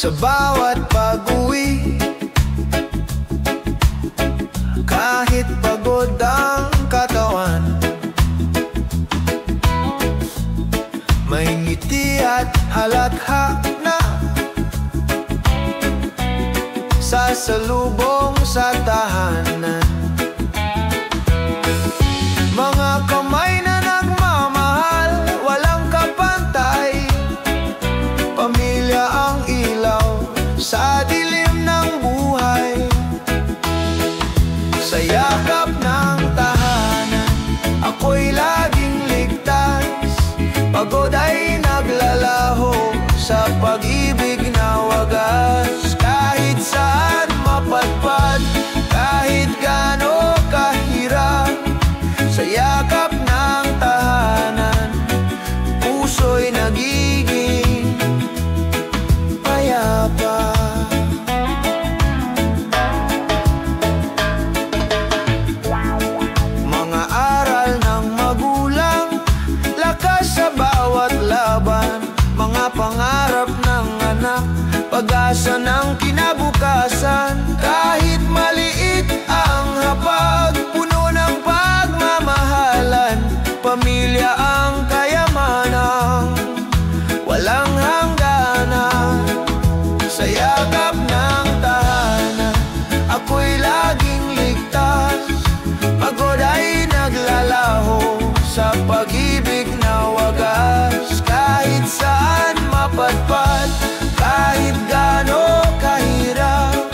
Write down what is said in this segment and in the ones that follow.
sa bawat pag-uwi. Kahit pagod ang katawan, may ngiti at halatha na sasalubong sa tahanan. Mga kamay na nagmamahal, walang kapantay. Pamilya ang ilaw sa dilim ng buhay. Sa yakap ng tahanan, ako'y laging ligtas. Pagod ay naglalaho sa pag-ibig na wagas. Kahit saan mapadpad, kahit gaano kahirap, sa yakap ng tahanan, puso'y nagiging payapa. Mga aral ng magulang, lakas sa bawat laban. Mga pangarap ng anak, pag-asa ng kinabukasan. Kahit maliit ang hapag, puno ng pagmamahalan. Pamilya ang kayamanang walang hangganan. Sa yakap ng tahanan, ako'y laging ligtas. Pagod ay naglalaho sa pag-ibig na wagas. Kahit saan mapadpad, kahit gaano kahirap,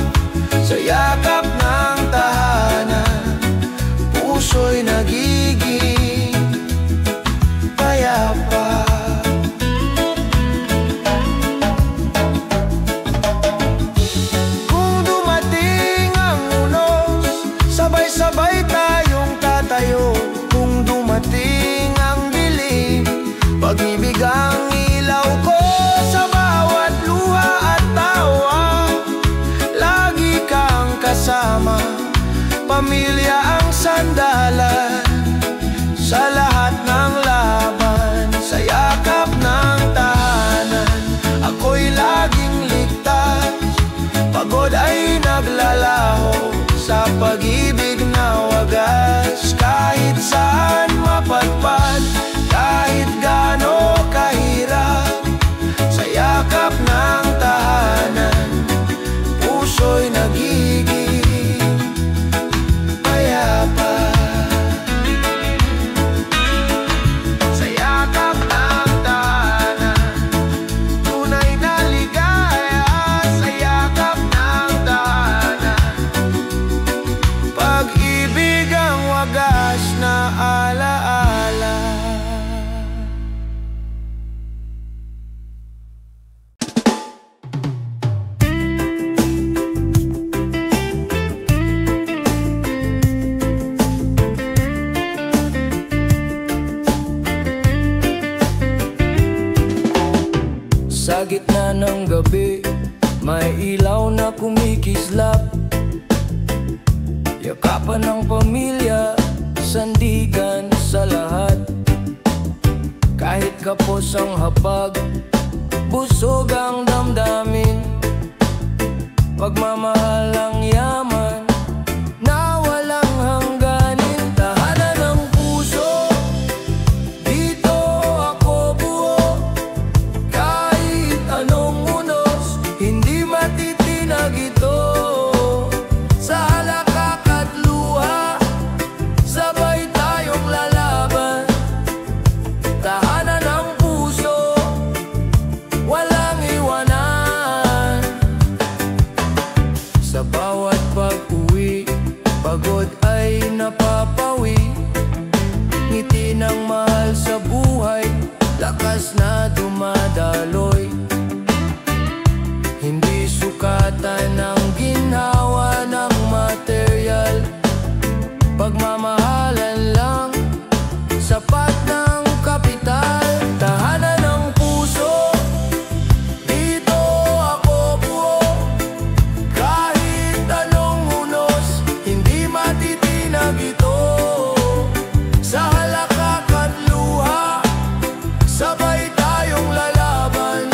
sa yakap ng tahanan, puso'y nagiging payapa. Kung dumating ang unos, sabay-sabay tayong tatayo. Kung dumating ang dilim, pag-ibig ang ilaw ko sa bawat luha at tawa. Lagi kang kasama, pamilya ang sandalan sa lahat ng laban. Sa yakap ng tahanan, ako'y laging ligtas. Pagod ay naglalaho sa pag-ibig na wagas. Kahit saan mapadpad, kahit gaano kahirap, sa yakap ng tahanan, puso'y nagiging payapa. Sa yakap ng tahanan, tunay na ligaya. Sa yakap ng tahanan, pag-ibig ang wagas na alaala. Sa gitna ng gabi, may ilaw na kumikislap. Yakapan ng pamilya, sandigan sa lahat. Kahit kapos ang hapag, busog ang damdamin. Pagmamahal ang yaman na walang hangganin. Tahanan ng puso, dito ako buo. Kahit anong unos, hindi matitinag ito. Sa halakak at luha, sabay tayong lalaban. Tahanan ng puso, walang iwanan. Sa bawat pag-uwi, pagod ay napapawi. Ngiti ng mahal sa buhay, lakas na dumadaloy. Hindi sukatan ang ginhawa ng material. Pagmamahalan lang, sapat ng kapital. Tahanan ng puso, dito ako buo. Kahit anong unos, hindi matitinag ito. Sa halakak at luha, sabay tayong lalaban.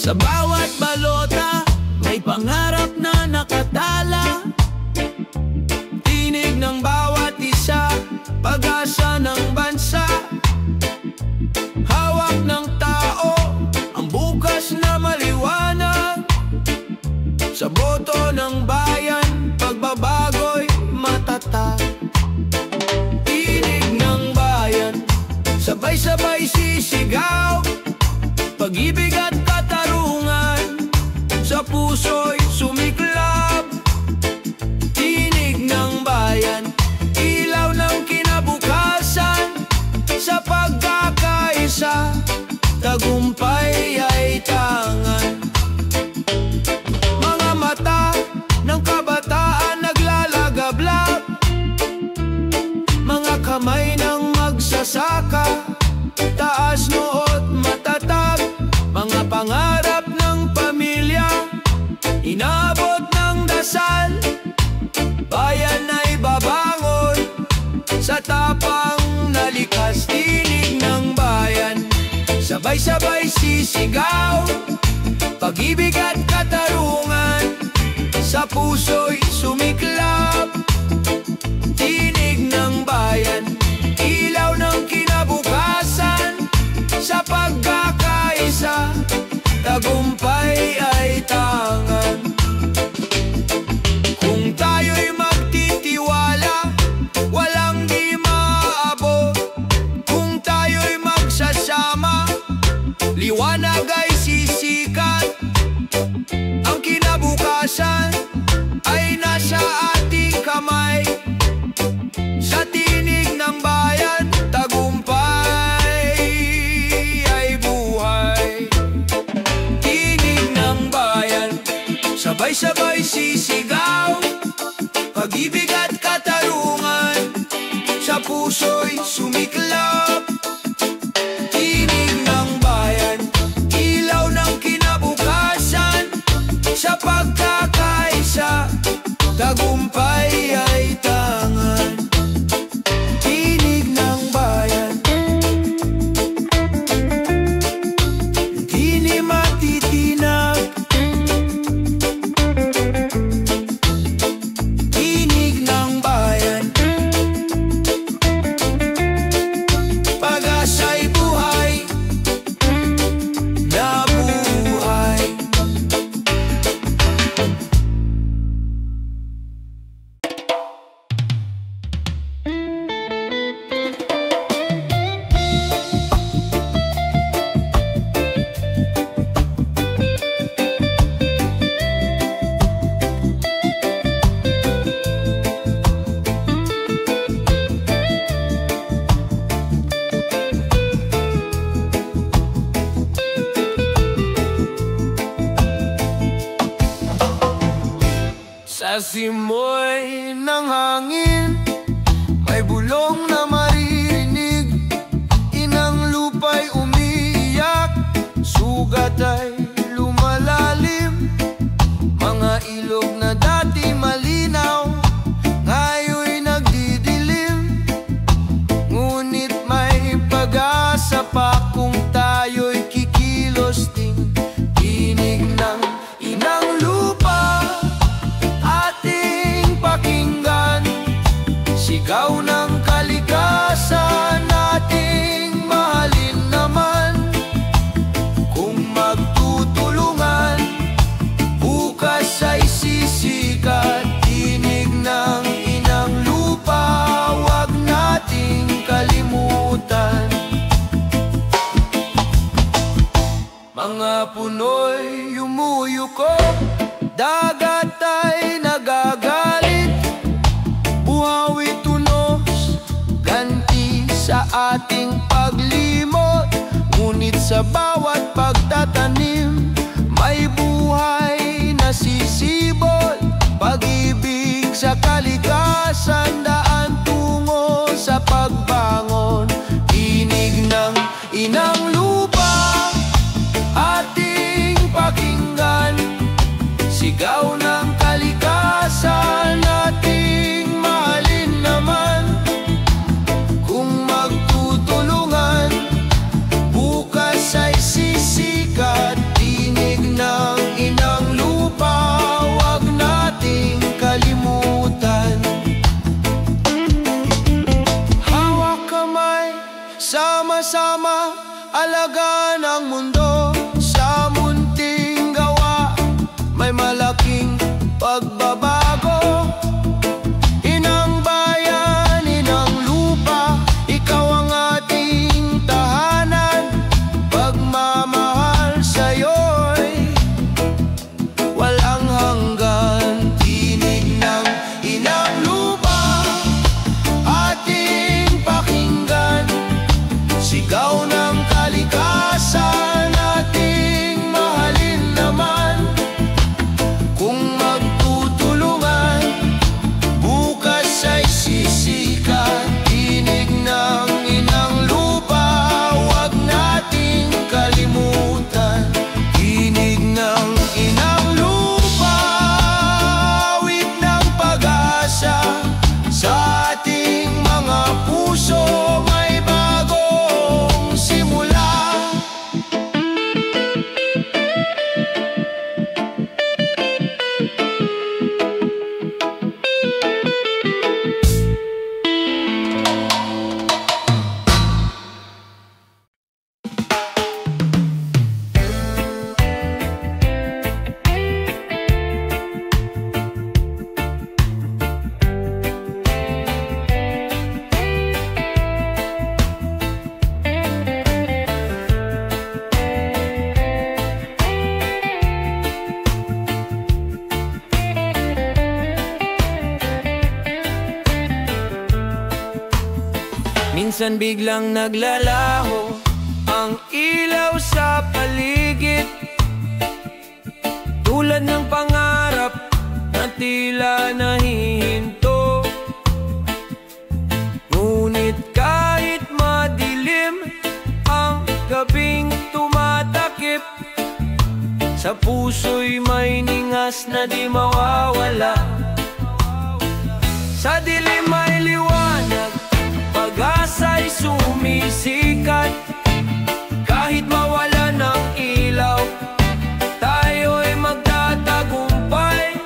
Sa bawat balota may pangarap na nakatala. Tinig ng bawat isa, pag-asa ng bansa. Hawak ng tao ang bukas na maliwanag. Sa boto ng bayan, pagbabago'y matatag. Tinig ng bayan, sabay-sabay sisigaw. Pag-ibig at katarungan, sa puso'y sumiklab. Tinig ng bayan, ilaw ng kinabukasan. Sa pagkakaisa, tagumpay ay tangan. Mga mata ng kabataan naglalagablab. Mga kamay ng magsasaka, taas noot matatag. Mga pangarap ng pamilya, inabot ng dasal. Bayan ay babangon sa tapang na likas. Tinig ng bayan, sabay-sabay sisigaw. Pag-ibig at katarungan, sa puso'y sumiklab. Tinig ng bayan, ilaw ng kinabukasan. Sa pagkakaisa, tagumpay ay tangan. Kung tayo'y magtitiwala, walang di maaabot. Kung tayo'y magsasama, liwanag ay sisikat. Ang kinabukasan ay nasa ating kamay. Sa tinig ng bayan, tagumpay ay buhay. Tinig ng bayan, sabay-sabay sisigaw. Pag-ibig at katarungan, sa puso'y sumiklab. Tinig ng bayan, ilaw ng kinabukasan. Sa pagkakaisa, tagumpay ay tangan. Tinig ng bayan, hindi ni matitinag. Tinig ng bayan, pag-asa'y buhay na buhay. Sa simoy ng hangin, may bulong na maririnig. Inang lupa'y umiiyak, sugat ay lumalalim. Mga ilog na dati malinaw, ngayon'y nagdidilim. Ngunit may pag-asa pa kung tayo'y kikilos din. Tinig ng inang lupa, ating pakinggan. Sigaw ng kalikasan, ating mahalin naman. Kung magtutulungan, bukas ay sisikat. Tinig ng inang lupa, wag nating kalimutan. Mga puno'y yumuyuko, dagat ay nagagalit. Buhawi tunos, ganti sa ating paglimot. Ngunit sa bawat pagtatanim, may buhay na sisibol. Pag-ibig sa kalikasan, daan tungo sa pagbangon. Tinig ng inang lupa, ating pakinggan. Sigaw ng kalikasan, ating mahalin naman. Kung magtutulungan, bukas ay sisikat. Tinig Sama-sama alagaan ang mundo. Sa munting gawa may malaking pagbabago. Inang bayan, inang lupa, ikaw ang ating tahanan. Pagmamahal sa'yo'y walang hanggan. Tinig ng inang lupa, ating pakinggan. Sigaw ng kalikasan, ating mahalin naman. Kung magtutulungan, bukas ay sisikat. Tinig ng inang lupa, huwag nating kalimutan. Tinig ng inang lupa, awit ng pag-asa. Sa ating mga puso may bagong simula. Minsan biglang naglalaho ang ilaw sa paligid, tulad ng pangarap na tila nahihinto. Ngunit kahit madilim ang gabing tumatakip, sa puso'y may ningas na di mawawala. Sa dilim may liwanag, pag-asa'y sumisikat. Kahit mawala ng ilaw, tayo'y magtatagumpay.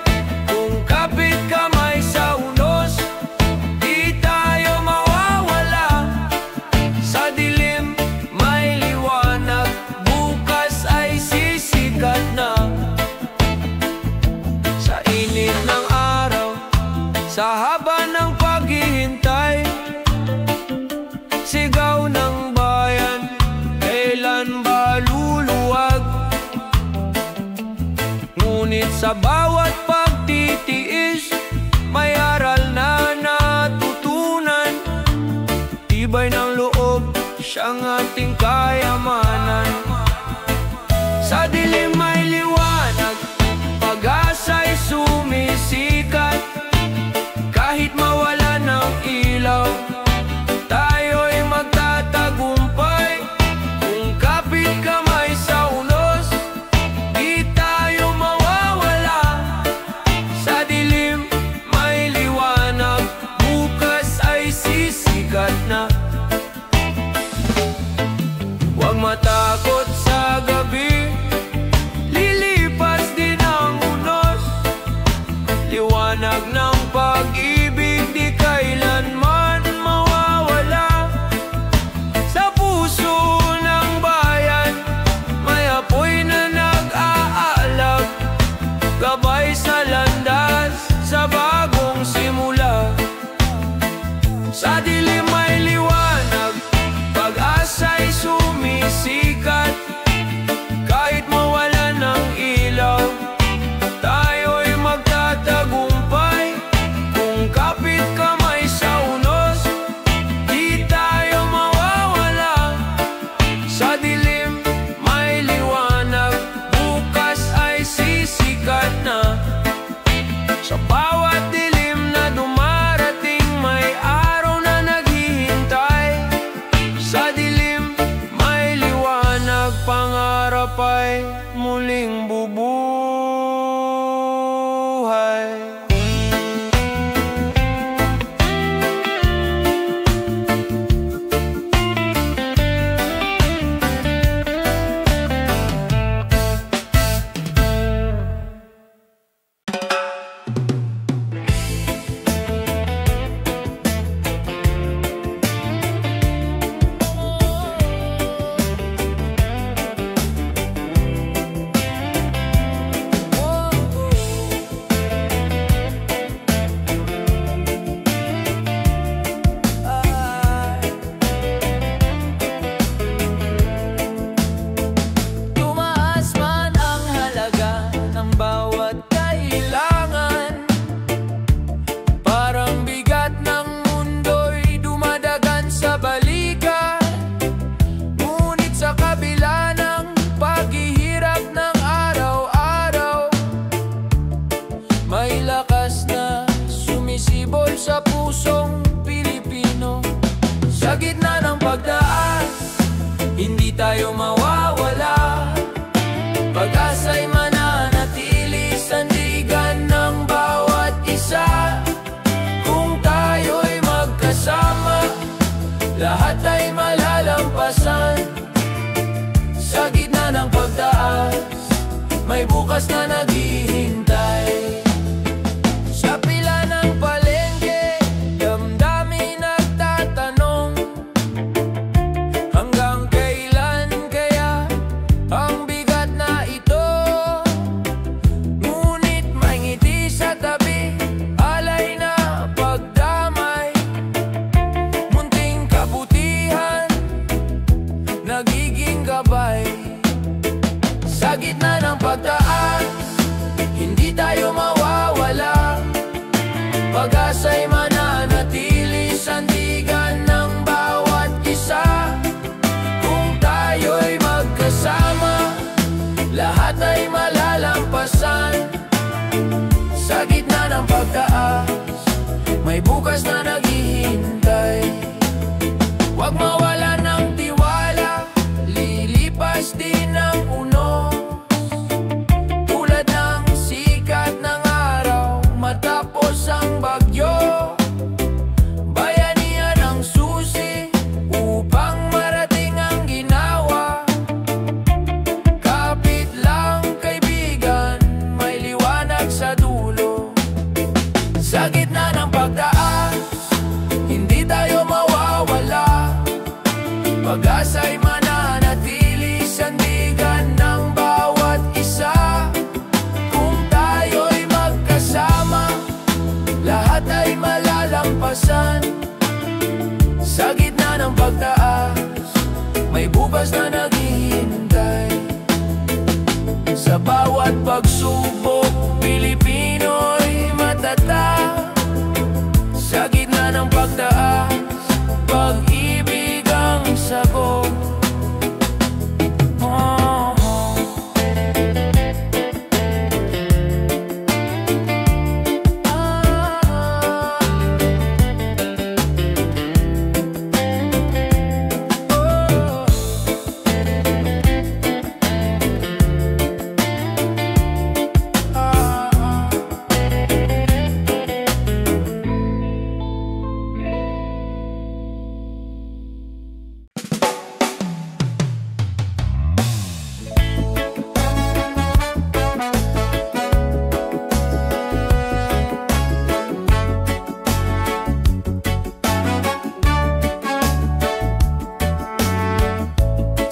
Kung kapit kamay sa unos, di tayo mawawala. Sa dilim may liwanag, bukas ay sisikat na. Sa init ng araw, sa haba ng paghihintay, sigaw ng bayan, kailan ba luluwag? Ngunit sa bawat pagtitiis, may aral na natutunan. Tibay ng loob, siyang ating kayamanan. Sa dilim may liwanag, pag-asa'y sumisikat. Kahit mawala ng ilaw, tayo'y magtatagumpay. Kung kapit kamay sa unos, di tayo mawawala. Sa dilim may liwanag, bukas ay sisikat na. Huwag matakot sa gabi, lilipas din ang unos. Liwanag ng pag-ibig di kailanman mawawala. Sa puso ng bayan, may apoy na nag-aalag, gabay sa landas, sa bagong simula. Sa dilim may liwanag, pag-asa'y sumisikat. Kahit mawala ng ilaw, tayo'y magtatagumpay. Kung kapit kamay sa unos, di tayo mawawala. Sa dilim may liwanag, bukas ay sisikat na. Sa bawat dilim na dumarating, may araw na naghihintay. Sa dilim may liwanag, pangarap ay muling bubuhay. gitna ng pagtaas, hindi tayo mawawala. Pag-asa'y mananatili, sandigan ng bawat isa. Kung tayo'y magkasama, lahat ay malalampasan. Sa gitna ng pagtaas, may bukas na naghihintay. Sa pila ng palengke, damdamin nagtatanong, hanggang kailan kaya ang bigat na ito? Ngunit may ngiti sa tabi, alay na pagdamay. Munting kabutihan, nagiging gabay. Sa gitna ng pagtaas, hindi tayo mawawala. Pag-asa'y mananatili, sandigan ng bawat isa. Kung tayo'y magkasama, lahat ay malalampasan. Sa gitna ng pagtaas, may bukas na naghihintay. Huwag mawala ng tiwala, lilipas din ang unos. Tulad ng sikat ng araw matapos ang bagyo, bayanihan ang susi upang marating ang ginawa. Kapit lang kaibigan, may liwanag sa dulo. Sa gitna ng pagtaas, hindi tayo mawawala. Pag-asa'y mananatili, sandigan ng bawat isa. Kung tayo'y magkasama, lahat ay malalampasan. Sa gitna ng pagtaas, may bukas na naghihintay. Sa bawat pagsubok, Pilipino'y matatag. Sa gitna ng pagtaas, pag-ibig ang sagot.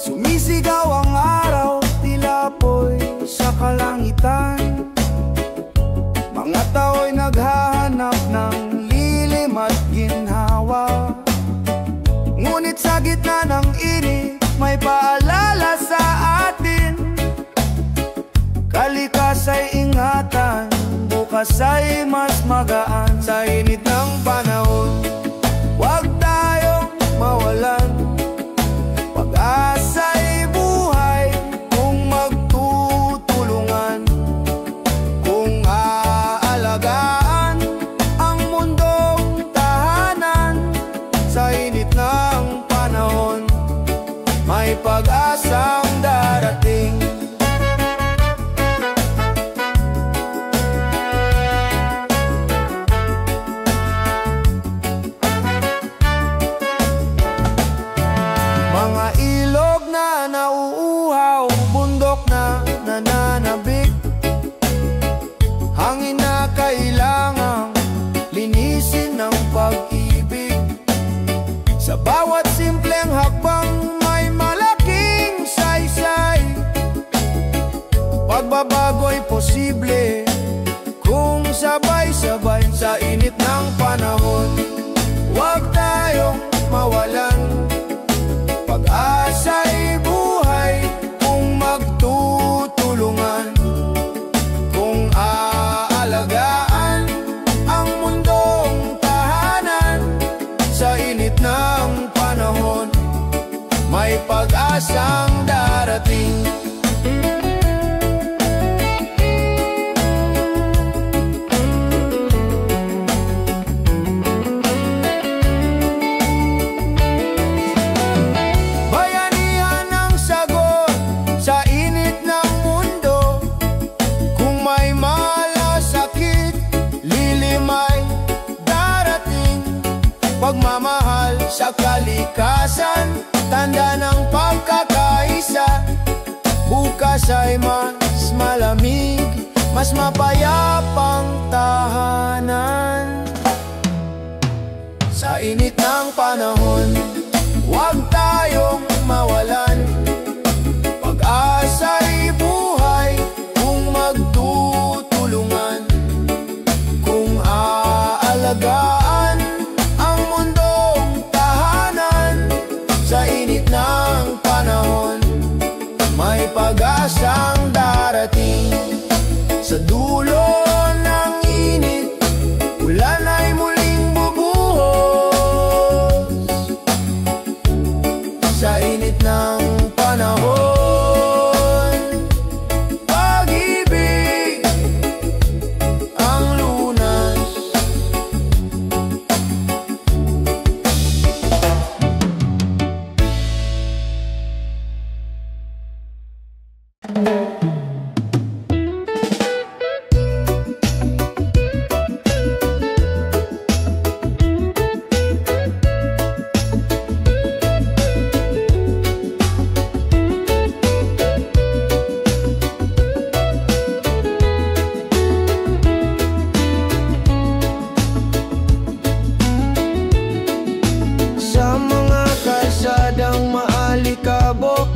Sumisigaw ang araw, tila po'y sa kalangitan. Mga tao'y naghahanap ng lilim at ginhawa. Ngunit sa gitna ng init, may paalala sa atin. Kalikas ay ingatan, bukas ay mas magaan. Sa init ng panahon, huwag tayong mawalan. Pag-asa'y buhay kung magtutulungan. Kung aalagaan ang mundong tahanan. Sa init ng panahon, may pag-asang darating. Mga ilog na nauuhaw, bundok na nananabik, hangin na kailangang linisin ng pag-ibig. Sa bawat simpleng hakbang may malaking saysay. Pagbabago'y posible kung sabay-sabay. Sa init ng panahon, huwag tayong mawalan. Pag-asa'y buhay kung magtutulungan. Kung aalagaan ang mundong tahanan. Sa init ng panahon, may pag-asang darating. bukas ay mas malamig, mas mapayapang tahanan. Sa init ng panahon, huwag tayong mawalan. Pag-asa'y buhay kung magtutulungan, kung aalagaan ang mundong tahanan. Sa init ng panahon, may pag-asang darating. Sa dulo ng init, ulan ay muling bubuhos. Sa init ng panahon, pag-ibig ang lunas. Sa mga kalsadang maalikabok,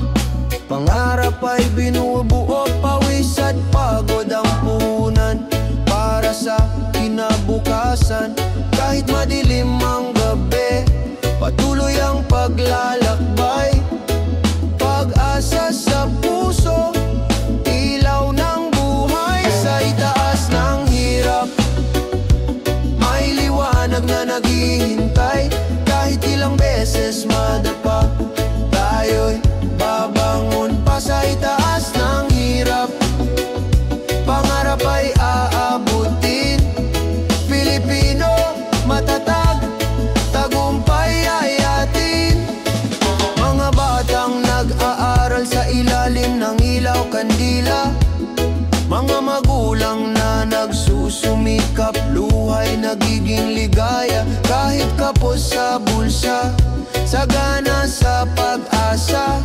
pangarap ay binubuo, pawis at pagod ang puhunan para sa kinabukasan. Kahit madilim ang gabi, patuloy ang paglalakbay. Pag-asa sa puso, ilaw ng buhay. Sa itaas ng hirap, may liwanag na naghihintay. Kahit ilang beses madapa, tayo'y babangon pa. Sa itaas ng hirap, pangarap ay aabutin. Pilipino, matatag, tagumpay ay atin. Mga batang nag-aaral sa ilalim ng ilaw kandila, mga magulang na nagsusumikap, luhay nagiging ligaya. Kahit kapos sa bulsa, sagana sa pag-asa.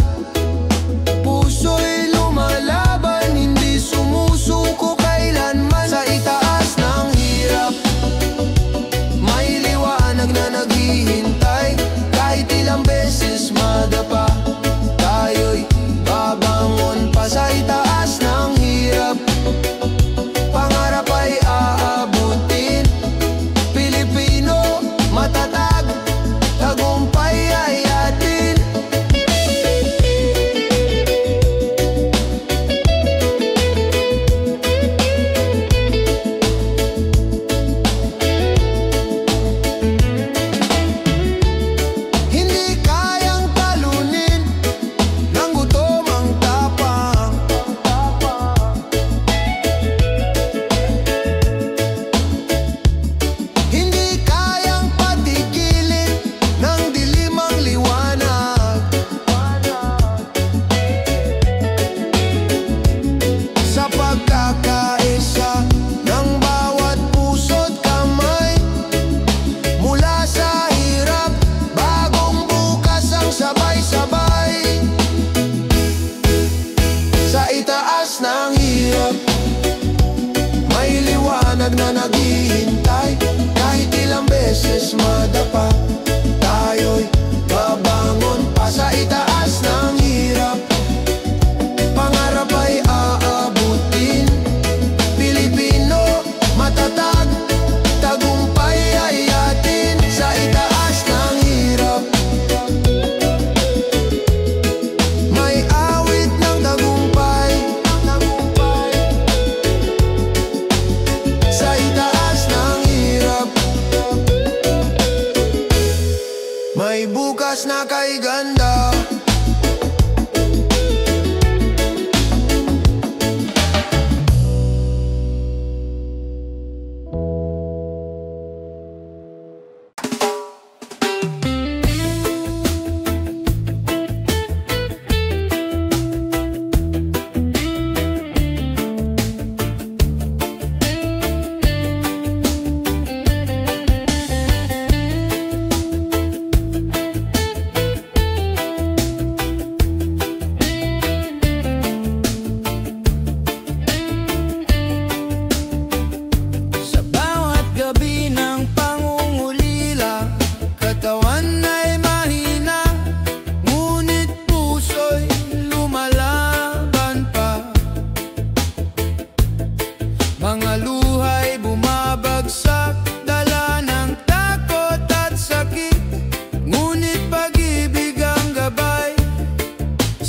Puso'y lumalaban, hindi sumusuko kailanman. Sa itaas ng hirap, may liwanag na naghihintay. Kahit ilang beses madapa, tayo'y babangon pa. Sa itaas ng hirap, pangarap ay aabutin. Pilipino, matatag, tagumpay ay atin.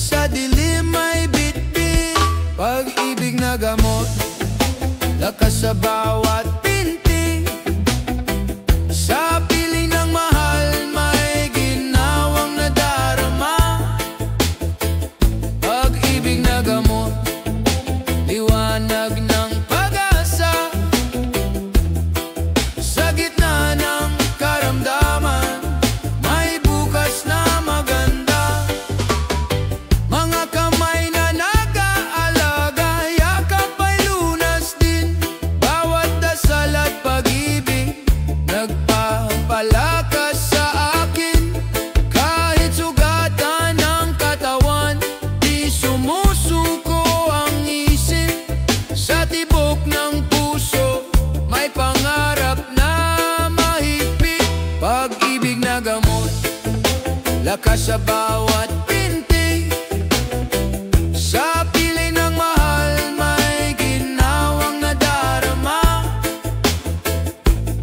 sa dilim may bitbit. Pag-ibig na gamot, lakas sa bawat pinti. Sa piling ng mahal, may ginawang nadarama. Pag-ibig na gamot, liwanag ng pag-asa. Sa gitna ng karamdaman, may bukas na maganda. Mga kamay na nag-aalaga, yakap ay lunas din. Bawat dasal at pag-ibig nagpapalakas sa akin. Kahit sugatan ng katawan, di sumusuko ang isip. Sa tibok ng puso, may pangarap na mahigpit. Pag-ibig na gamot, lakas sa bawat pinti. Sa piling ng mahal, may ginawang nadarama.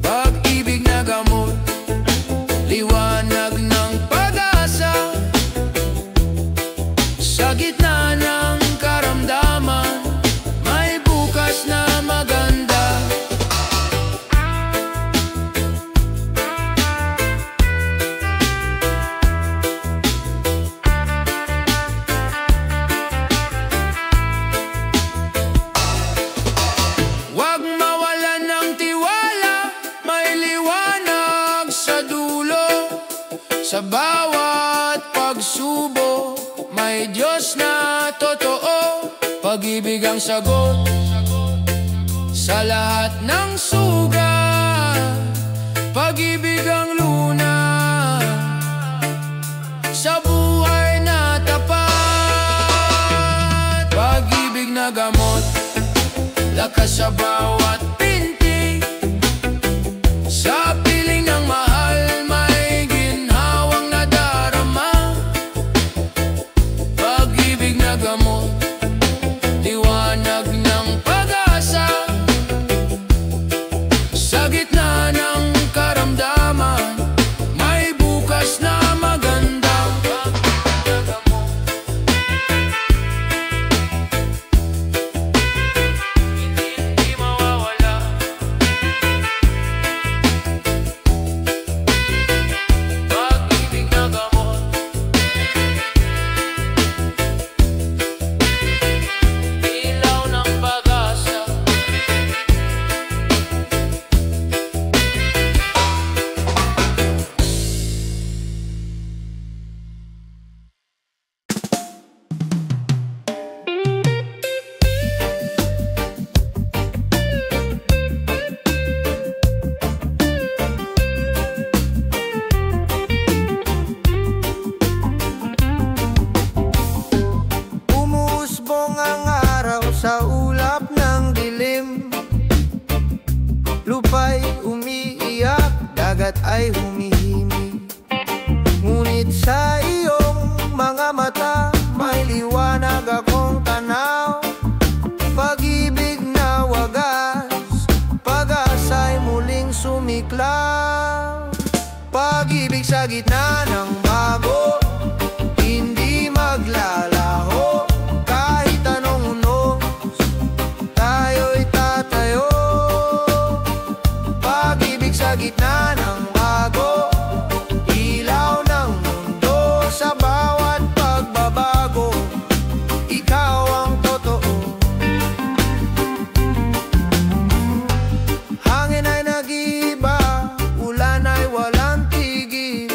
Pag-ibig na gamot, liwanag ng pag-asa. Sa gitna ng karamdaman, may bukas na maganda. Huwag mawalan ng tiwala, may liwanag sa dulo. Sa bawat pagsubok, may Diyos na totoo. Pag-ibig ang sagot sa lahat ng sugat. Pag-ibig ang lunas sa buhay na tapat. Pag-ibig na gamot, lakas sa bawat pinti. Sa piling ng mahal, may ginhawang nadarama. Pag-ibig na gamot, liwanag ng pag-asa. Sa gitna ng karamdaman, may bukas na maganda. Hindi mawawala. Pag-ibig na gamot, ilaw ng pag-asa. Umusbong ang araw sa ulap ng dilim. Lupa'y umiiyak, dagat ay humihimig. Ngunit sa iyong mga mata, may liwanag akong tanaw. Pag-ibig na wagas, pag-asa'y muling sumiklaw. Pag-ibig sa gitna ng bago, hindi maglalaho. Kahit anong unos, tayo'y tatayo. Pag-ibig sa gitna ng bago, ilaw ng mundo. Sa bawat pagbabago, ikaw ang totoo. Hangin ay nag-iiba, ulan ay walang tigil.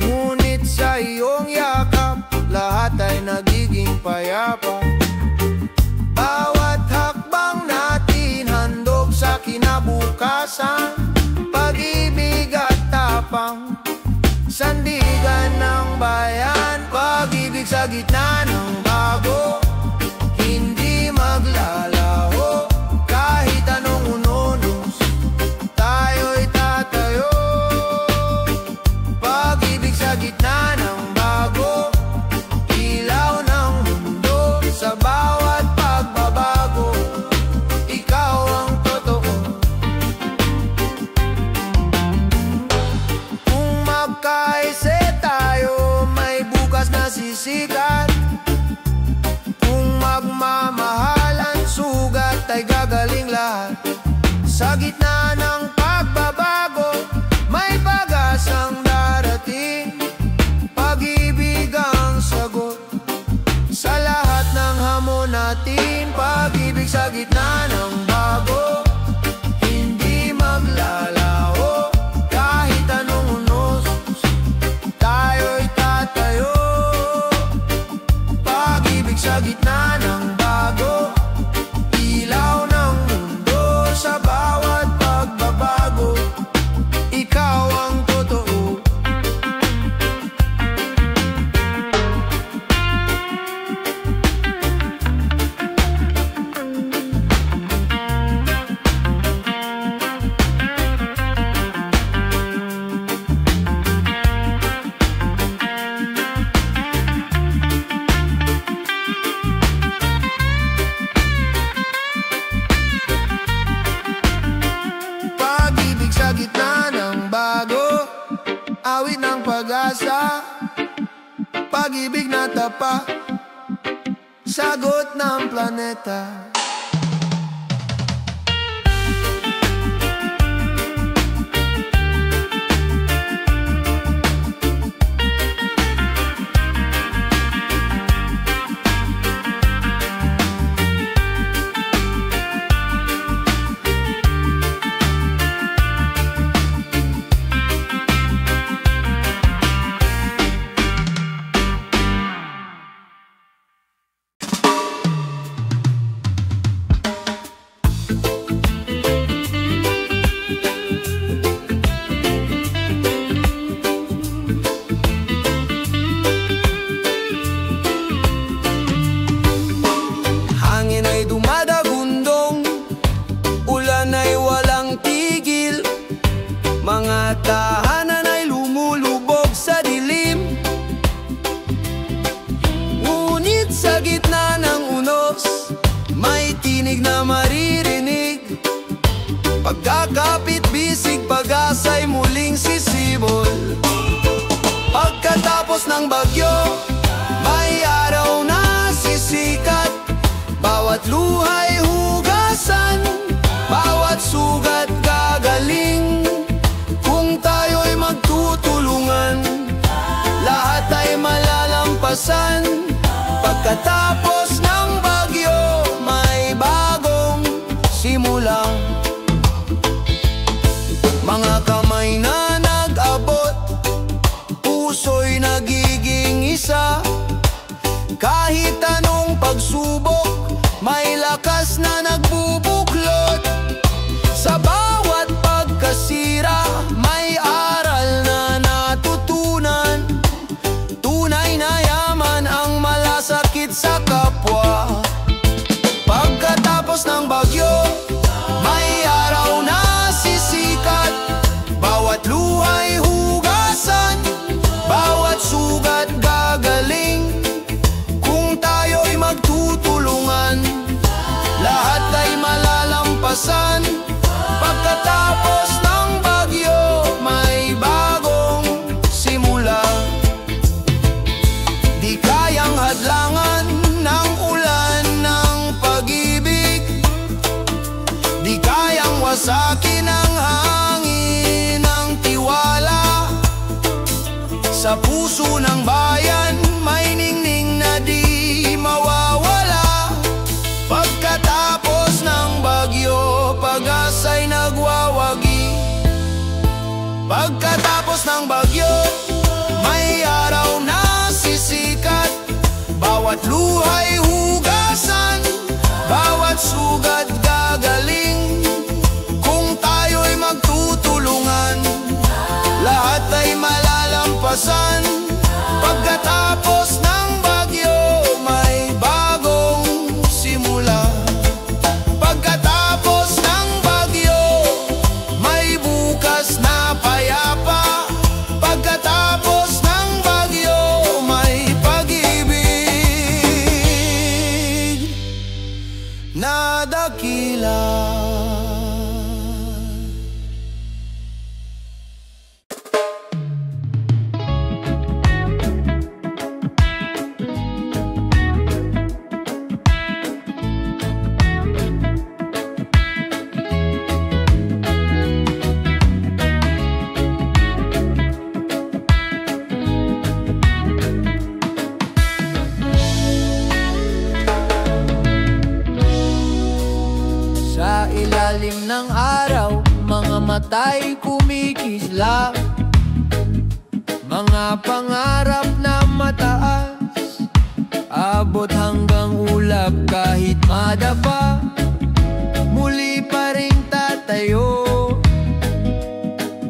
Ngunit sa iyong yakap, lahat ay nagiging payapa. Bawat hakbang natin handog sa kinabukasan. Pag-ibig at tapang, sandigan ng bayan. Pag-ibig sa gitna ng bago, hindi maglalaho. Kahit anong ununos, tayo'y tatayo. Pag-ibig sa gitna ng bago, ilaw ng mundo. Sa bawat pagbabago, ikaw ang totoo. Kung magkaise tayo, may bukas na sisig. Sa gitna ng pagbabago, may pag-asang darating. Pag-ibig ang sagot sa lahat ng hamon natin. Pag-ibig sa gitna ng bago, hindi maglalaho. Kahit anong unos, tayo'y tatayo. Pag-ibig sa gitna ng bago, ilaw ng mundo. Sa bawat pagbabago, ikaw ang totoo. Pag-ibig sa gitna ng bago, awit ng pag-asa. Pag-ibig na tapat, sagot ng planeta. Hangin ay dumadagundong, ulan ay walang tigil. Mga tahanan ay lumulubog sa dilim. Ngunit sa gitna ng unos, may tinig na maririnig. Pagkakapit bisig, pag-asa'y muling sisibol. Pagkatapos ng bagyo, may araw na sisikat. Bawat luha'y hugasan, bawat sugat gagaling. Kung tayo'y magtutulungan, lahat ay malalampasan. Pagkatapos ng bagyo, may bagong simula. Mga kamay na nag-abot, puso'y nagiging isa. Kahit anong pagsubok, may lakas na nagbubuklod. Sa bawat pagkasira, may aral na natutunan. Tunay na yaman ang malasakit sa kapwa. Pagkatapos ng bagyo, may araw na sisikat. Bawat luha'y hugasan, bawat sugat gagaling. Kung tayo'y magtutulungan, lahat ay malalampasan. Pagkatapos ng bagyo, may bagong simula. Di kayang hadlangan ng ulan ng pag-ibig. Di kayang wasakin ng hangin ng tiwala. Sa puso ng bayan, may ningning na di mawawala. Pagkatapos ng bagyo, pag-asa'y nagwawagi. Pagkatapos ng bagyo, may araw na sisikat. Bawat luha'y hugasan, bawat sugat gagaling. Kung tayo'y magtutulungan, lahat ay malalampasan. Pagkatapos ng bagyo, may bagong simula. Pagkatapos ng bagyo, may bukas na payapa. Pagkatapos ng bagyo, may pag-ibig na dakila. ilalim ng araw, mga mata'y kumikislap. Mga pangarap na mataas, abot hanggang ulap kahit madapa. Muli pa ring tatayo,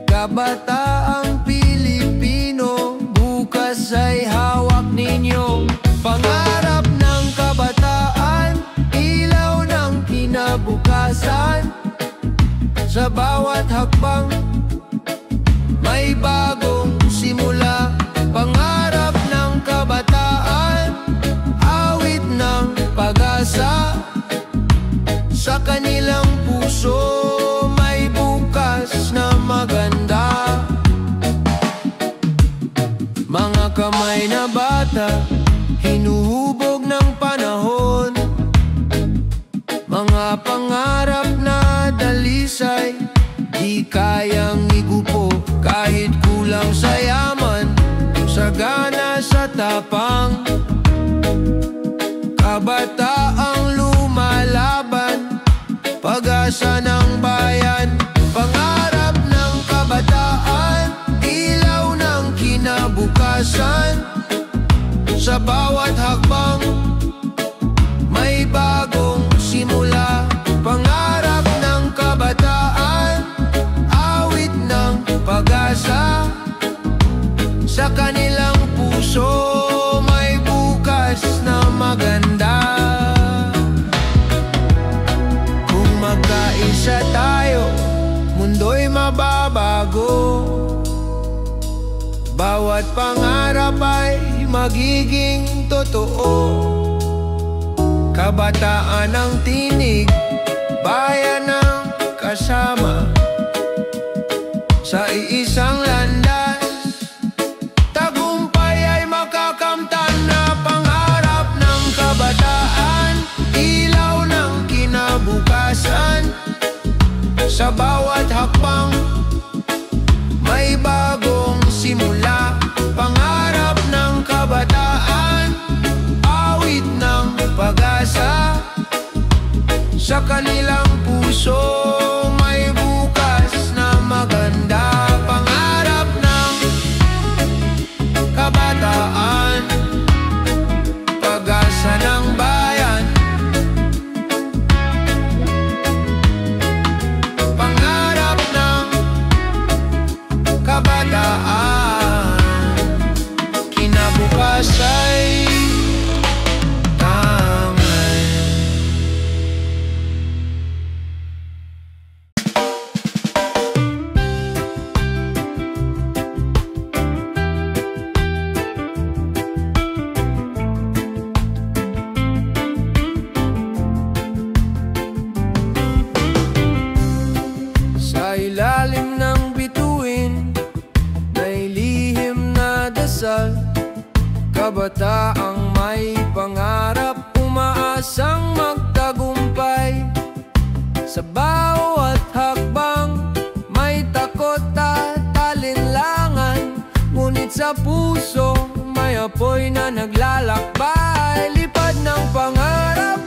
kabataang Pilipino, bukas ay hawak ninyo. Pangarap ng kabataan, ilaw ng kinabukasan. Sa bawat hakbang, may bagong simula. Pangarap ng kabataan, awit ng pag-asa. Sa kanilang puso, may bukas na maganda. Mga kamay na bata, hinuhubog ng panahon. Mga pangarap na dalisay, di kayang igupo. Kahit kulang sa yaman, sagana sa tapang. Kabataang lumalaban, pag-asa ng bayan. Pangarap ng kabataan, ilaw ng kinabukasan. Sa bawat hakbang, may bagong simula. Pangarap ng kabataan, awit ng pag-asa. Sa kanilang puso, may bukas na maganda. Kung magkaisa tayo, mundo'y mababago. Bawat pangarap ay magiging totoo. Kabataan ang tinig, bayan ang kasama. Sa iisang landas, tagumpay ay makakamtan na. Pangarap ng kabataan, ilaw ng kinabukasan. Sa bawat hakbang, may bagong simula. Pangarap ng kabataan, awit ng pag-asa. Sa kanilang puso, may bukas na maganda. Pangarap ng kabataan, pag-asa ng bayan. Pangarap ng kabataan, kinabukas ay tangay. Sa ilalim ng bituin, may lihim na dasal. Kabataang may pangarap, umaasang magtagumpay. Sa bawat hakbang, may takot at alinlangan. Ngunit sa puso, may apoy na naglalakbay. Lipad ng pangarap,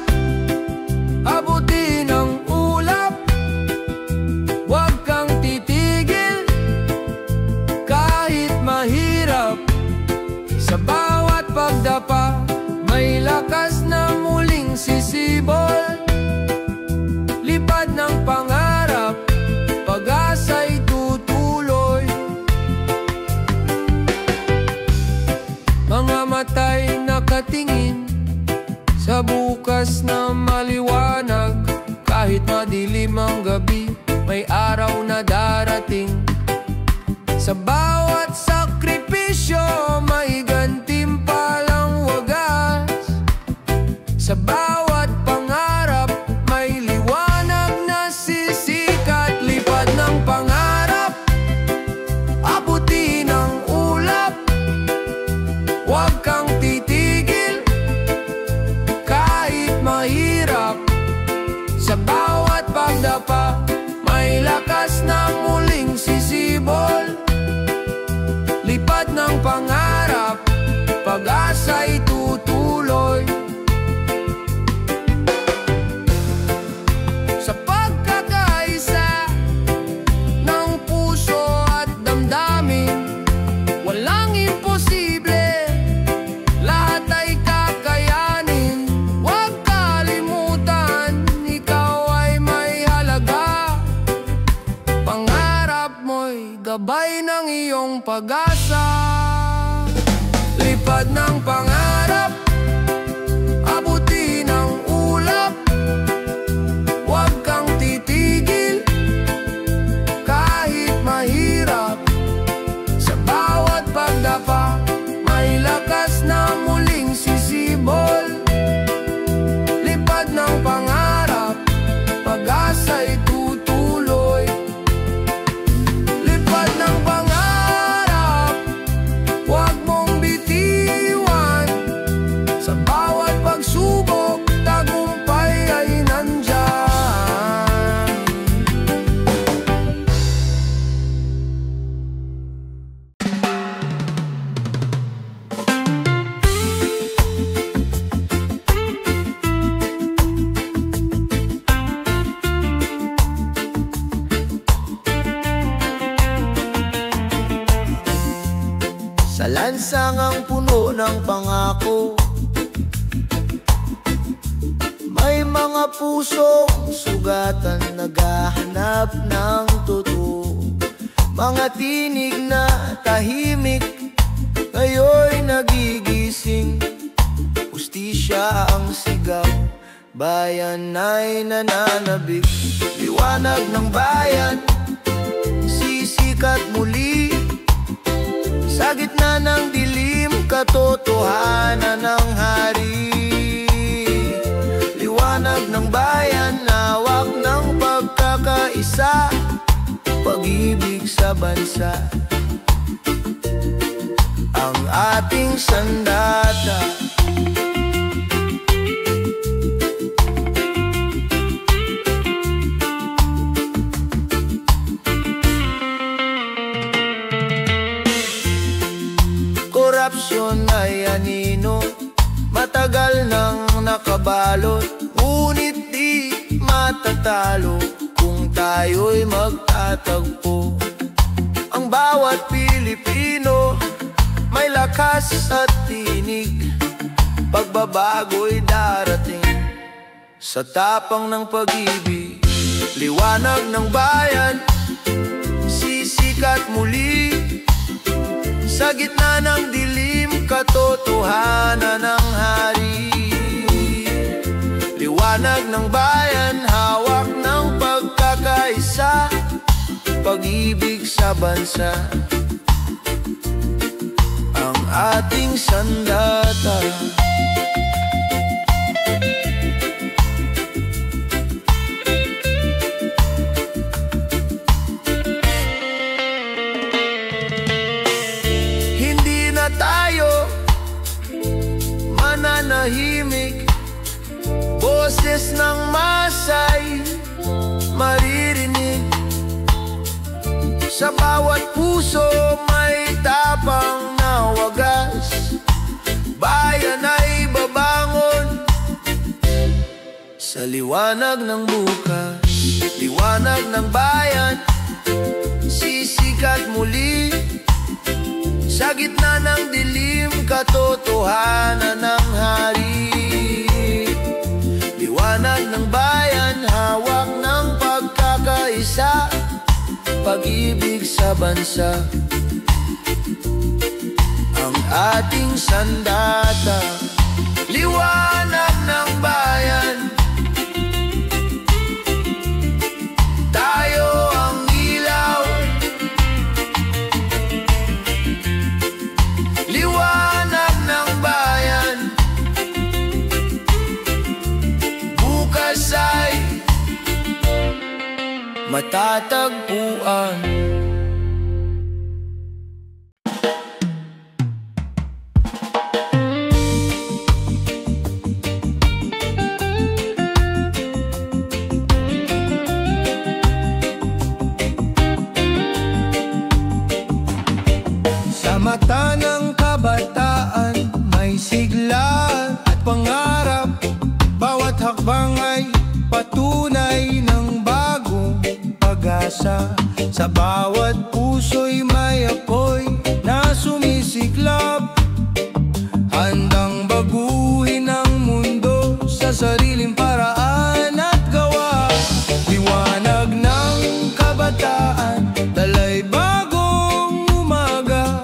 abutin ang ulap. Huwag kang titigil, kahit mahirap. Sa bawat pagdapa, may lakas na muling sisibol. Lipad ng pangarap, pag-asa'y tutuloy. Mga mata'y nakatingin sa bukas na maliwanag. Kahit madilim ang gabi, may araw na darating. Sa bawat sakripisyo, may gantimpalang wagas. Sa bawat pangarap, may liwanag na sisikat. Lipad ng pangarap, abutin ang ulap. Huwag kang titigil, kahit mahirap. Sa bawat pagdapa, may lakas na muling sisibol. Lipad ng pangarap, pag-asa'y tutuloy. pag-asa. Lipad ng pangarap, abutin ang ulap. Huwag kang titigil kahit mahirap. Sa bawat pagdapa, may lakas na muling sisibol. Lipad ng pangarap, pag-asa'y tutuloy. Lipad ng pangarap, huwag mong bitiwan. Sa bawat pagsubok, tagumpay ay nandyan. Sa lansangang puno ng pangako, may mga pusong sugatan naghahanap ng totoo. Mga tinig na tahimik, ngayon'y nagigising. Hustisya ang sigaw, bayan ay nananabik. Liwanag ng bayan, sisikat muli. Sa gitna ng dilim, katotohanan ng hari. Liwanag ng bayan, hawak ng pagkakaisa. Pag-ibig sa bansa, ang ating sandata. Korupsyon ay anino, matagal nang nakabalot. Ngunit di matatalo kung tayo'y magtatagpo. Ang bawat Pilipino may lakas at tinig. Pagbabago'y darating sa tapang ng pag-ibig. Liwanag ng bayan, sisikat muli. Sa gitna ng dilim, katotohanan ng hari. Liwanag ng bayan, hawak ng pagkakaisa. Pag-ibig sa bansa, ang ating sandata. Tayo mananahimik, boses ng masay maririnig. Sa bawat puso may tapang na wagas. Bayan ay babangon sa liwanag ng bukas. Liwanag ng bayan, sisikat muli. Sa gitna ng dilim, katotohanan ng hari. Liwanag ng bayan, hawak ng pagkakaisa. Pag-ibig sa bansa, ang ating sandata. Liwanag ng bayan, tayo ang ilaw. Liwanag ng bayan, bukas ay matatagpuan. Sa mata ng kabataan, may sigla at pangarap. Bawat hakbang ay patunay ng bagong pag-asa. Sa bawat puso'y may apoy na sumisiklab, handang baguhin ang mundo sa sariling paraan at gawa. Liwanag ng kabataan, dalay bagong umaga.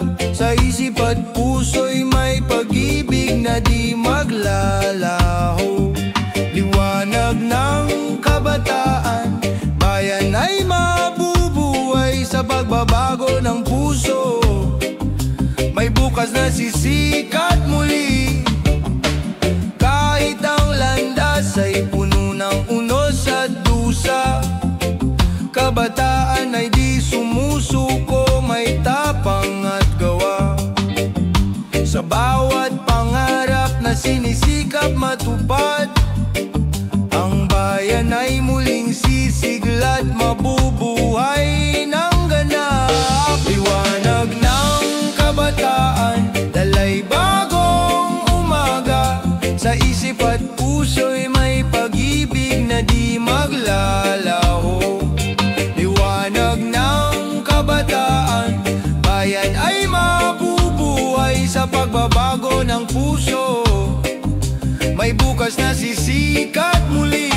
bukas na sisikat muli. Kahit ang landas ay puno ng unos at dusa, kabataan ay di sumusuko, may tapang at gawa. Sa bawat pangarap na sinisikap matupad, ang bayan ay muling sisiglat, mabubuhay ng ganap. Liwanag ng kabataan, dalay bagong umaga. Sa isip at puso'y may pag-ibig na di maglalaho. Liwanag ng kabataan, bayan ay mabubuhay sa pagbabago ng puso. May bukas na sisikat muli.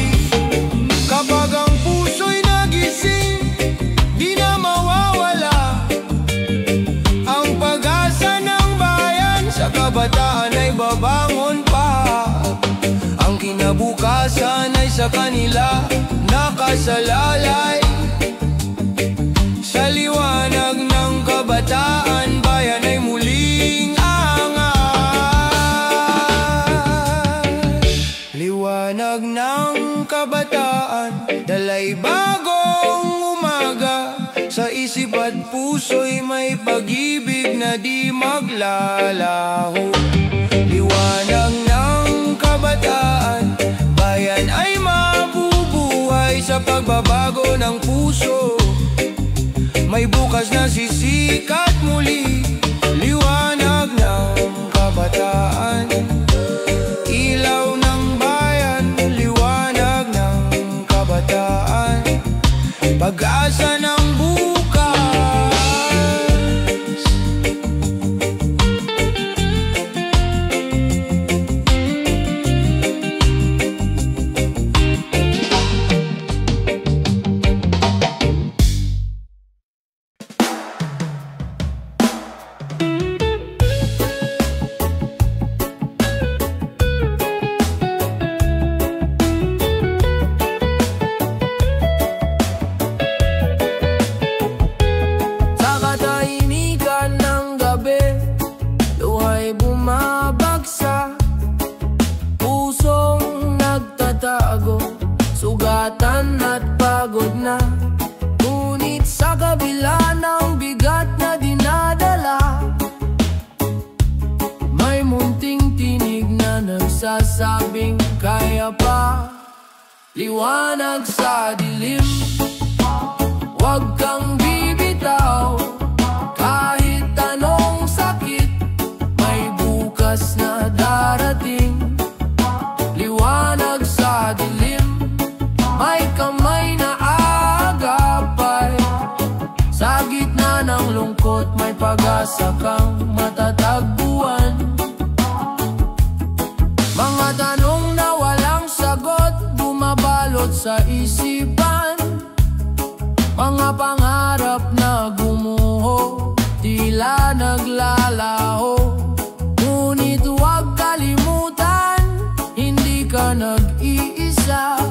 Kapag ang puso'y nagising, di na mawawala ang pag-asa ng bayan. Sa kabataan ay babangon pa. Ang kinabukasan ay sa kanila nakasalalay. Sa liwanag ng kabataan, bayan ay muling liwanag ng kabataan, dalay bagong umaga. Sa isip at puso'y may pag-ibig na di maglalaho. Liwanag ng kabataan, bayan ay mabubuhay sa pagbabago ng puso. May bukas na sisikat muli. Liwanag ng kabataan, ilaw ng bayan. Liwanag ng kabataan, pag-asa ng bukas. Sugatan at pagod na, ngunit sa kabila ng bigat na dinadala, may munting tinig na nagsasabing kaya pa. Liwanag sa dilim, huwag kang bibitaw. Kahit anong sakit, may bukas na darating. Liwanag sa dilim, may kamay na aagapay. Sa gitna ng lungkot, may pag-asa kang matatagpuan. Mga tanong na walang sagot, bumabalot sa isipan. Mga pangarap na gumuho, tila naglalaho. Ngunit huwag kalimutan, hindi ka nag-iisa.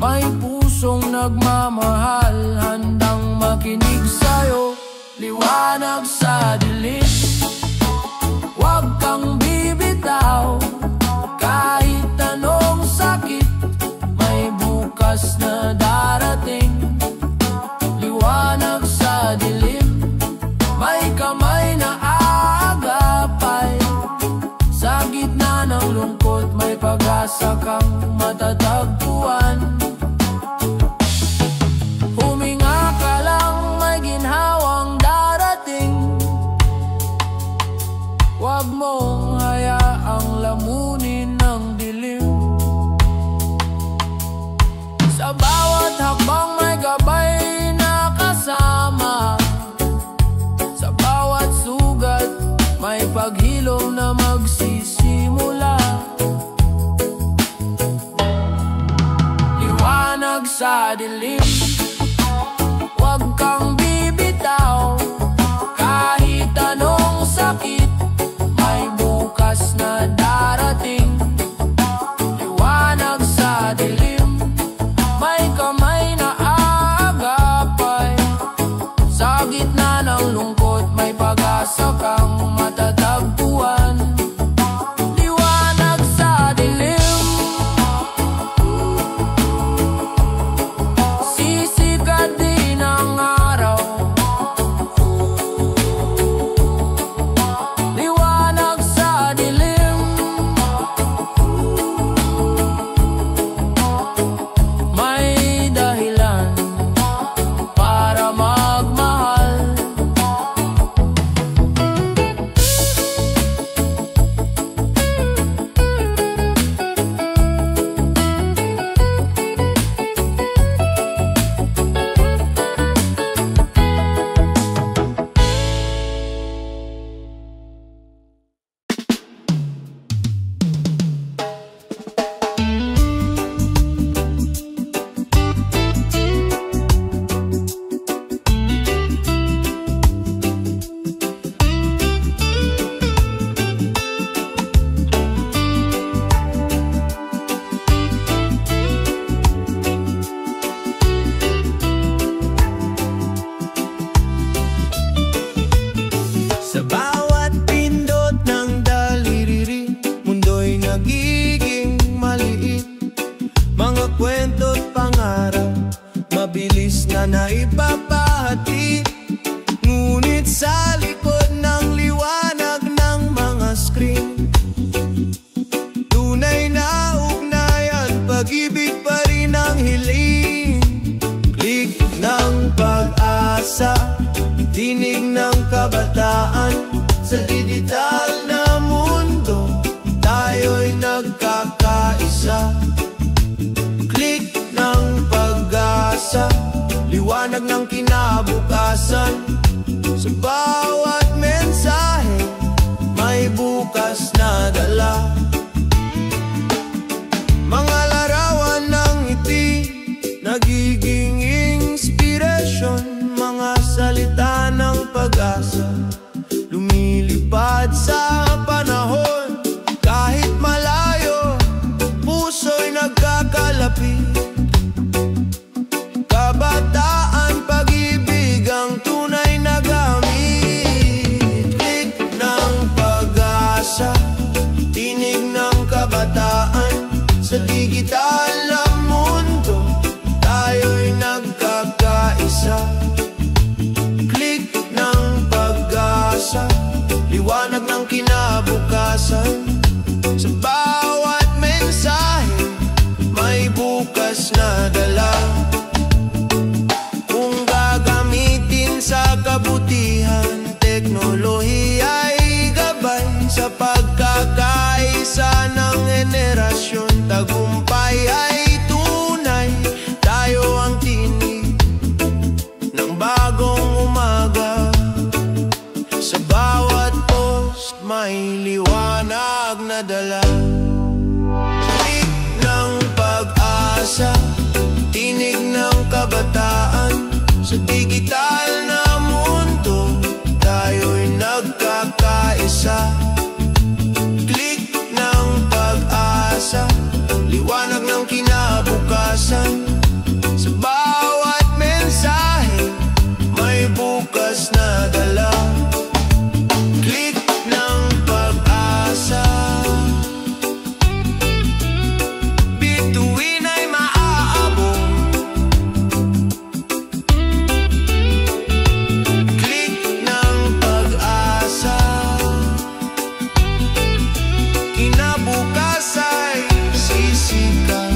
May pusong nagmamahal, handang makinig sa'yo. Liwanag sa dilim, huwag kang bibitaw. Kahit anong sakit, may bukas na darating. Liwanag sa dilim, may kamay na aagapay. Sa gitna ng lungkot, may pag-asa kang matatagpuan. Huminga ka lang, may ginhawang darating. Huwag mong hayaang lamunin ng dilim. Sa bawat hakbang may gabay na kasama. Sa bawat sugat may paghilom na magsisimula. Liwanag sa dilim, huwag kang bibitaw. Kahit anong sakit, may bukas na darating. Liwanag sa dilim, may kamay na aagapay. Sa gitna ng lungkot, may pag-asa kang kwento't pangarap, mabilis na naipapahati. Ngunit sa likod ng liwanag ng mga screen, tunay na ugnayan, pag-ibig pa rin ang hiling. Click ng pag-asa, tinig ng kabataan. Sa digital na mundo, tayo'y nagkakaisa. Click ng pag-asa, liwanag ng kinabukasan. Sa bawat mensahe, may bukas na dala. Mga larawan ng ngiti, nagiging inspirasyon. Mga salita ng pag-asa, lumilipad sa panahon. Kahit malayo, puso'y nagkakalapit. Kabataan, pag-ibig ang tunay na gamit. Click ng pag-asa, tinig ng kabataan. Sa digital na mundo, tayo'y nagkakaisa. Click ng pag-asa, liwanag ng kinabukasan. Sa bawat mensahe, may bukas na dala. Kung gagamitin sa kabutihan, teknolohiya'y gabay. Sa pagkakaisa ng henerasyon, tagumpay ay tunay. Tayo ang tinig ng bagong umaga. Sa bawat post, may liwanag na dala. Click ng pag-asa, tinig ng kabataan. Sa digital na mundo, tayo'y nagkakaisa. Click ng pag-asa, liwanag ng kinabukasan. Sa bawat mensahe, may bukas na dala. Click ng pag-asa, bituin ay maaabong. Click ng pag-asa, kinabukas ay sisikat.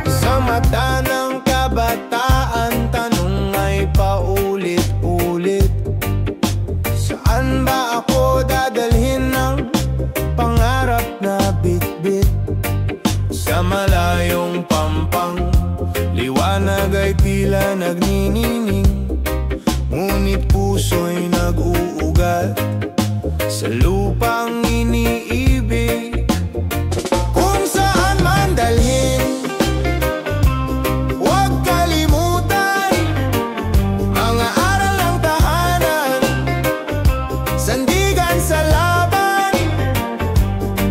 Sa mata ng kabataan, tanong ay paulit-ulit. Saan ba ako dadalhin ng pangarap na bitbit? Sa malayong pampang, liwanag ay tila nagninining. Ngunit puso'y nag-uugat sa lupang iniibig. Kung saan man dalhin, huwag kalimutan mga aral ng tahanan. Sandigan sa laban,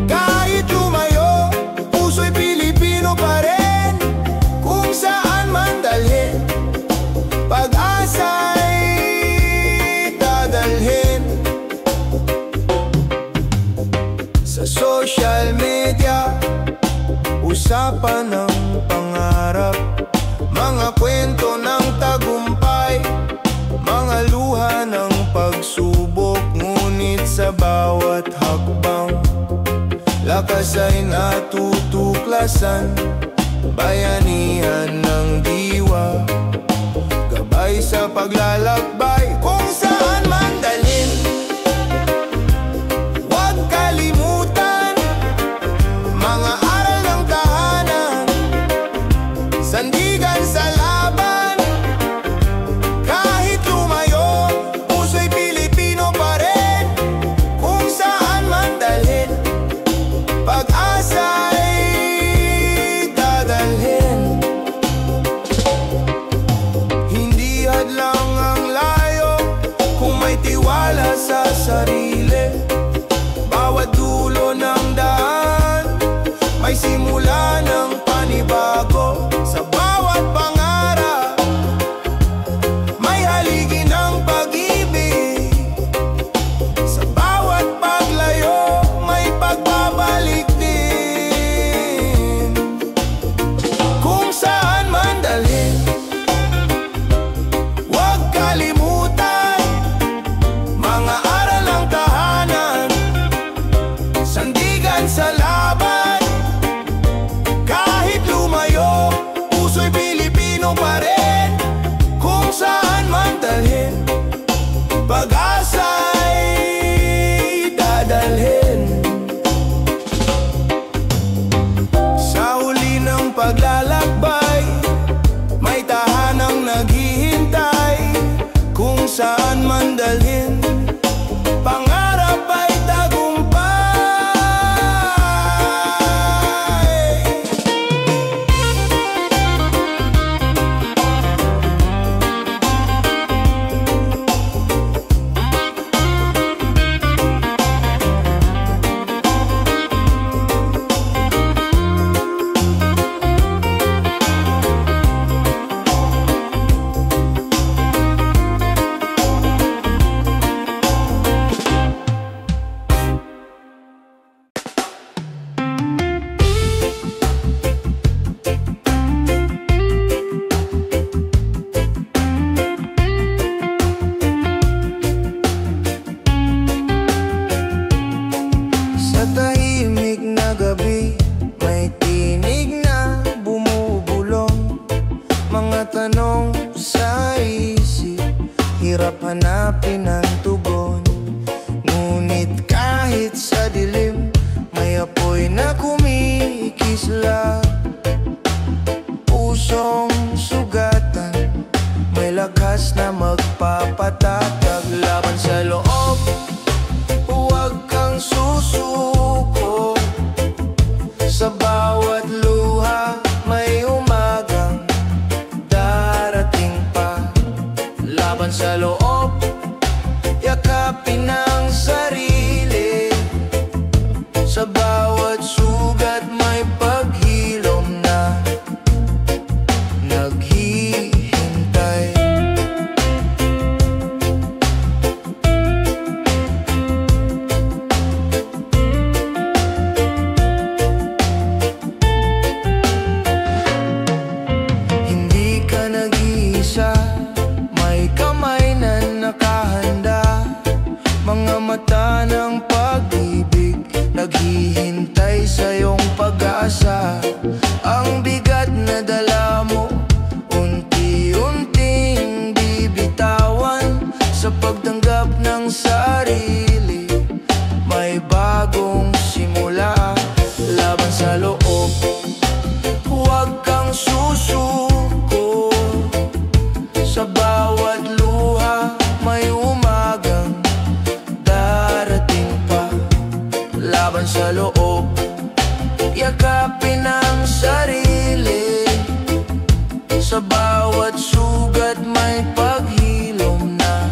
kahit lumayo, puso'y Pilipino pa rin. Kung saan man dalhin, pag-asa'y dadalhin. Sa social media, usapan ng pangarap, mga kwento ng tagumpay, mga luha ng pagsubok. Ngunit sa bawat hakbang, lakas ay natutuklasan. Bayanihan ng diwa, gabay sa paglalakbay. Kung saan man dalhin, huwag kalimutan mga aral ng tahanan. Sandigan sa laban, kahit lumayo, puso'y Pilipino pa rin. Kung saan man dalhin, pag-asa'y dadalhin. Hindi hadlang ang layo sarili. Bawat dulo ng daan may simula ng panibago. Sa bawat pangarap may haligi ng pag-ibig. Sa bawat paglayo may pagbabalik din. Kung saan man dalhin, huwag kalimutan mga aral ng tahanan. Sandigan sa laban, kahit lumayo, puso'y Pilipino pa rin. Kung saan man dalhin, pag-asa'y dadalhin. Sa huli ng paglalakbay, may tahanang naghihintay. Kung saan man dalhin, pangarap ay tagumpay. Sa tahimik na gabi, may tinig na bumubulong. Mga tanong sa isip, hirap hanapin ang tugon. Ngunit kahit sa dilim, may apoy na kumikislap. Pusong sugatan, may lakas na magpapatatag. Laban sa loob, huwag kang susuko. Sa bawat luha may umagang darating pa. Laban sa loob, yakapin ang sarili. Sa bawat sugat may paghilom na naghihintay. Hindi ka nag-iisa, may kamay na nakahanda. Mga mata ng pag-ibig naghihintay sa iyong pag-asa. Ang bigat na dala mo, unti-unting bibitawan. Sa pagtanggap ng sarili, may bagong simula. Laban sa loob, huwag kang susuko. Sa bawat luha may umagang darating pa. Laban sa loob, yakapin ang sarili. Sa bawat sugat may paghilom na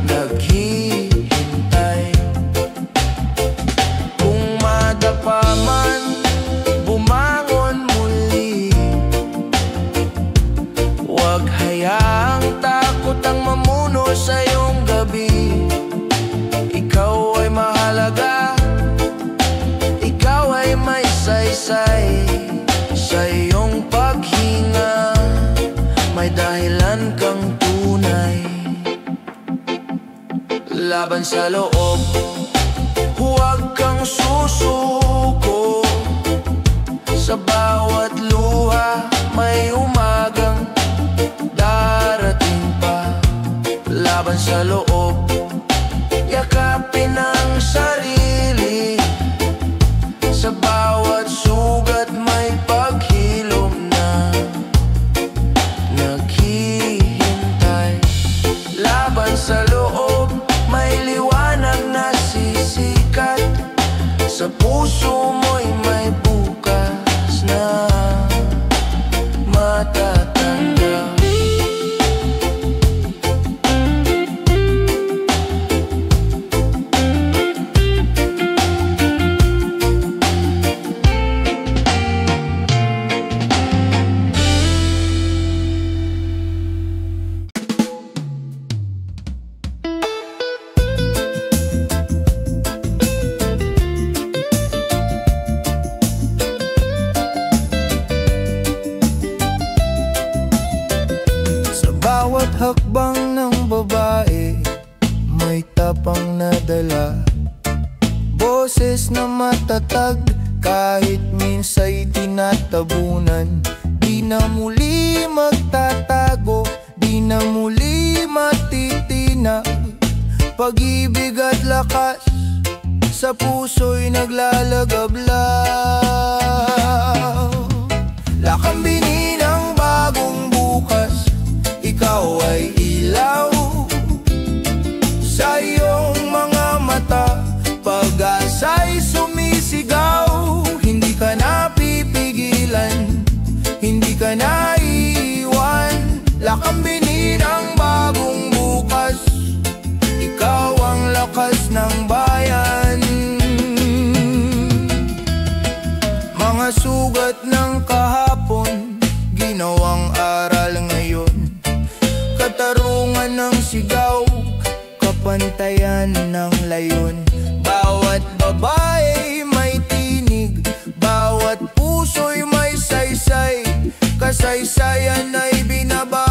naghihintay. Kung madapa man, bumangon muli. Huwag hayaang takot ang mamuno sa iyong gabi. Ikaw ay mahalaga, ikaw ay may saysay. Sa iyong paghinga, may dahilan kang tunay. Laban sa loob, huwag kang susuko. Sa bawat luha may umagang darating pa. Laban sa loob, yakapin ang sarili. Sa bawat sugat may paghilom na naghihintay. Laban sa loob, may liwanag na sisikat. Sa puso mo'y may bukas na matatanggap. hakbang ng babae, may tapang na dala. Boses na matatag, kahit minsa'y tinatabunan. Di na muli magtatago, di na muli matitinag. Pag-ibig at lakas sa puso'y naglalagablab. Lakambini ng bagong bukas, ikaw ay ilaw sa iyong mga mata. Pag-asa'y sumisigaw, hindi ka napipigilan, hindi ka naiiwan. Lakambini ng bagong bukas, ikaw ang lakas ng bayan. Mga sugat ng kahapon, ginawang aral ngayon. Katarungan ng sigaw, kapantayan ng layon. Bawat babae may tinig, bawat puso'y may saysay. Kasaysayan ay binaba